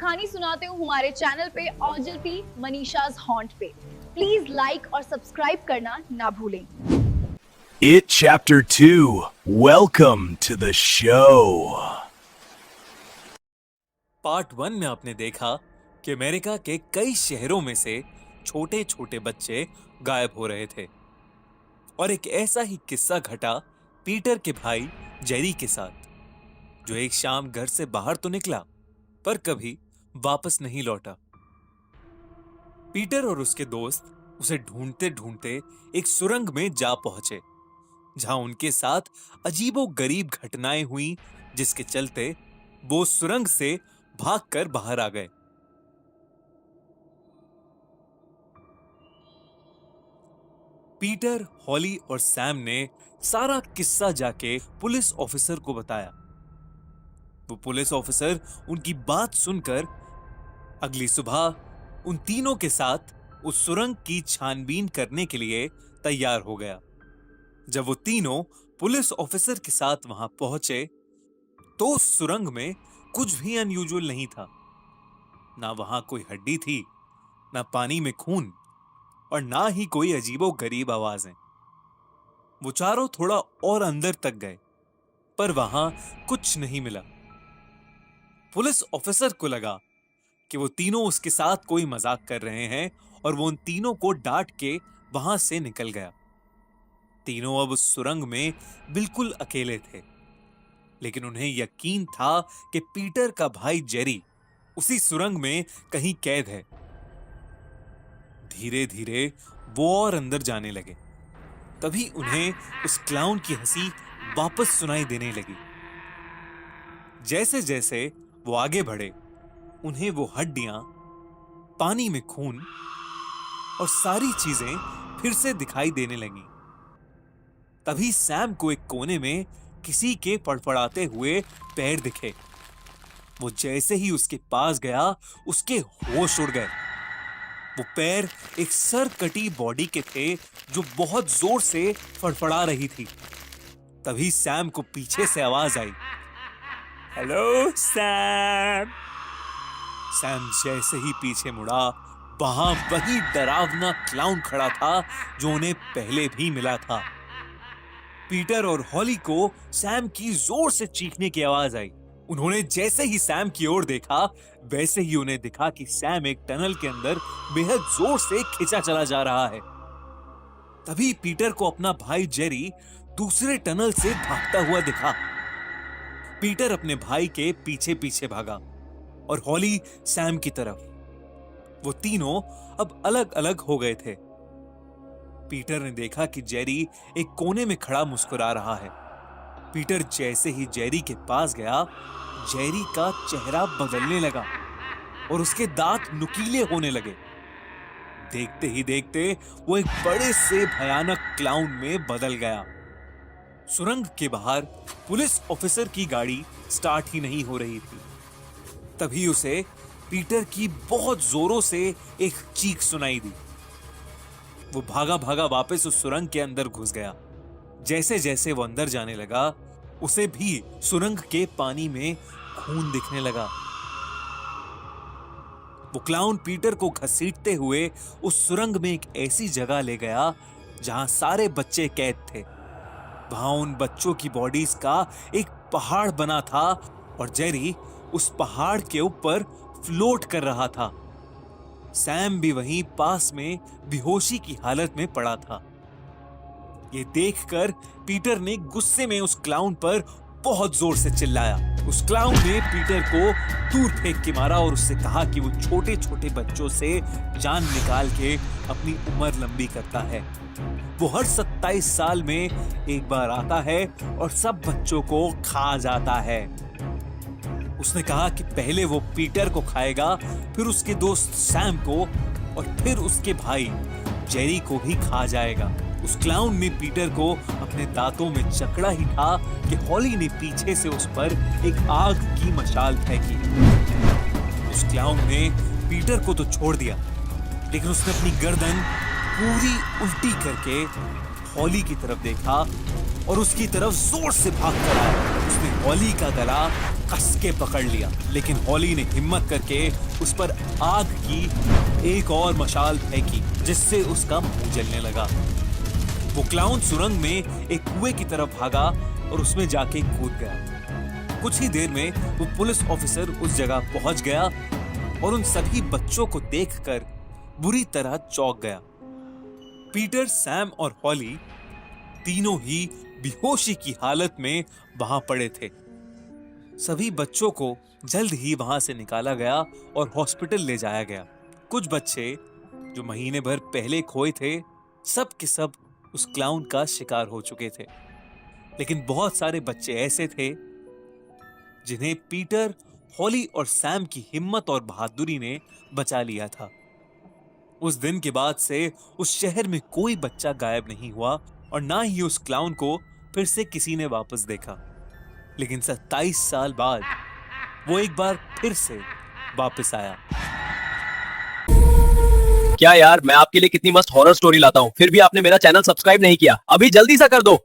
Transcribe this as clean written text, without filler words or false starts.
कहानी सुनाते हूँ हमारे चैनल पे ऑजलपी मनीषाज हॉन्ट पे। प्लीज लाइक और सब्सक्राइब करना ना भूलें। It Chapter 2. Welcome to the show. Part 1 में आपने देखा कि अमेरिका के कई शहरों में से छोटे छोटे बच्चे गायब हो रहे थे और एक ऐसा ही किस्सा घटा पीटर के भाई जेरी के साथ, जो एक शाम घर से बाहर तो निकला पर कभी वापस नहीं लौटा। पीटर और उसके दोस्त उसे ढूंढते ढूंढते एक सुरंग में जा पहुंचे, जहां उनके साथ अजीबोगरीब घटनाएं हुई, जिसके चलते वो सुरंग से भागकर बाहर आ गए। पीटर, हॉली और सैम ने सारा किस्सा जाके पुलिस ऑफिसर को बताया। वो पुलिस ऑफिसर उनकी बात सुनकर अगली सुबह उन तीनों के साथ उस सुरंग की छानबीन करने के लिए तैयार हो गया। जब वो तीनों पुलिस ऑफिसर के साथ वहां पहुंचे तो उस सुरंग में कुछ भी अनयूजुअल नहीं था। ना वहां कोई हड्डी थी, ना पानी में खून और ना ही कोई अजीबोगरीब आवाजें। वो चारों थोड़ा और अंदर तक गए पर वहां कुछ नहीं मिला। पुलिस ऑफिसर को लगा कि वो तीनों उसके साथ कोई मजाक कर रहे हैं और वो उन तीनों को डांट के वहां से निकल गया। तीनों अब उस सुरंग में बिल्कुल अकेले थे, लेकिन उन्हें यकीन था कि पीटर का भाई जेरी उसी सुरंग में कहीं कैद है। धीरे धीरे वो और अंदर जाने लगे। तभी उन्हें उस क्लाउन की हंसी वापस सुनाई देने लगी। जैसे जैसे वो आगे बढ़े, उन्हें वो हड्डियां, पानी में खून और सारी चीजें फिर से दिखाई देने लगी। तभी सैम को एक कोने में किसी के फड़फड़ाते हुए पैर दिखे। वो जैसे ही उसके पास गया, उसके होश उड़ गए। वो पैर एक सर कटी बॉडी के थे जो बहुत जोर से फड़फड़ा रही थी। तभी सैम को पीछे से आवाज आई, हेलो सैम। सैम जैसे ही पीछे मुड़ा, वहां वही डरावना क्लाउन खड़ा था जो उन्हें पहले भी मिला था। पीटर और हॉली को सैम की जोर से चीखने की आवाज आई। उन्होंने जैसे ही सैम की ओर देखा, वैसे ही उन्हें दिखा कि सैम एक टनल के अंदर बेहद जोर से खिंचा चला जा रहा है। तभी पीटर को अपना भाई जेरी दूसरे टनल से भागता हुआ दिखा। पीटर अपने भाई के पीछे पीछे भागा और हॉली सैम की तरफ। वो तीनों अब अलग अलग हो गए थे। पीटर ने देखा कि जेरी एक कोने में खड़ा मुस्कुरा रहा है। पीटर जैसे ही जेरी के पास गया, जेरी का चेहरा बदलने लगा और उसके दांत नुकीले होने लगे। देखते ही देखते वो एक बड़े से भयानक क्लाउन में बदल गया। सुरंग के बाहर पुलिस ऑफिसर की गाड़ी स्टार्ट ही नहीं हो रही थी। तभी उसे पीटर की बहुत जोरों से एक चीख सुनाई दी। वो भागा भागा वापस उस सुरंग के अंदर घुस गया। जैसे जैसे वो अंदर जाने लगा, उसे भी सुरंग के पानी में खून दिखने लगा। वो क्लाउन पीटर को घसीटते हुए उस सुरंग में एक ऐसी जगह ले गया जहां सारे बच्चे कैद थे। वहां उन बच्चों की बॉडीज का एक पहाड़ बना था और जेरी उस पहाड़ के ऊपर फ्लोट कर रहा था। सैम भी वहीं पास में बेहोशी की हालत में पड़ा था। ये देखकर पीटर ने गुस्से में उस क्लाउन पर बहुत जोर से चिल्लाया। उस क्लाउन ने पीटर को दूर फेंक के मारा और उससे कहा कि वो छोटे छोटे बच्चों से जान निकाल के अपनी उम्र लंबी करता है। वो हर 27 साल में एक बार आता है और सब बच्चों को खा जाता है। उसने कहा कि पहले वो पीटर को खाएगा, फिर उसके दोस्त सैम को और फिर उसके भाई जेरी को भी खा जाएगा। उस क्लाउन ने पीटर को अपने दांतों में जकड़ा ही था कि हॉली ने पीछे से उस पर एक आग की मशाल फेंकी। उस क्लाउन ने पीटर को तो छोड़ दिया, लेकिन उसने अपनी गर्दन पूरी उल्टी करके हॉली की तरफ देखा और उसकी तरफ जोर से भाग कर आया। उसने हॉली का गला कस के पकड़ लिया, लेकिन हॉली ने हिम्मत करके उस पर आग की एक और मशाल फेंकी, जिससे उसका मुंह जलने लगा। वो क्लाउन सुरंग में एक कुएं की तरफ भागा और उसमें जाके कूद गया। कुछ ही देर में वो पुलिस ऑफिसर उस जगह पहुंच गया और उन सभी बच्चों को देखकर बुरी तरह चौंक गया। पीटर, सैम और हॉली तीनों ही बेहोशी की हालत में वहां पड़े थे। सभी बच्चों को जल्द ही वहां से निकाला गया और हॉस्पिटल ले जाया गया। कुछ बच्चे जो महीने भर पहले खोए थे, सब के सब उस क्लाउन का शिकार हो चुके थे। लेकिन बहुत सारे बच्चे ऐसे थे जिन्हें पीटर, हॉली और सैम की हिम्मत और बहादुरी ने बचा लिया था। उस दिन के बाद से उस शहर में कोई बच्चा गायब नहीं हुआ और ना ही उस क्लाउन को फिर से किसी ने वापस देखा। लेकिन 27 साल बाद वो एक बार फिर से वापस आया। क्या यार, मैं आपके लिए कितनी मस्त हॉरर स्टोरी लाता हूँ, फिर भी आपने मेरा चैनल सब्सक्राइब नहीं किया। अभी जल्दी सा कर दो।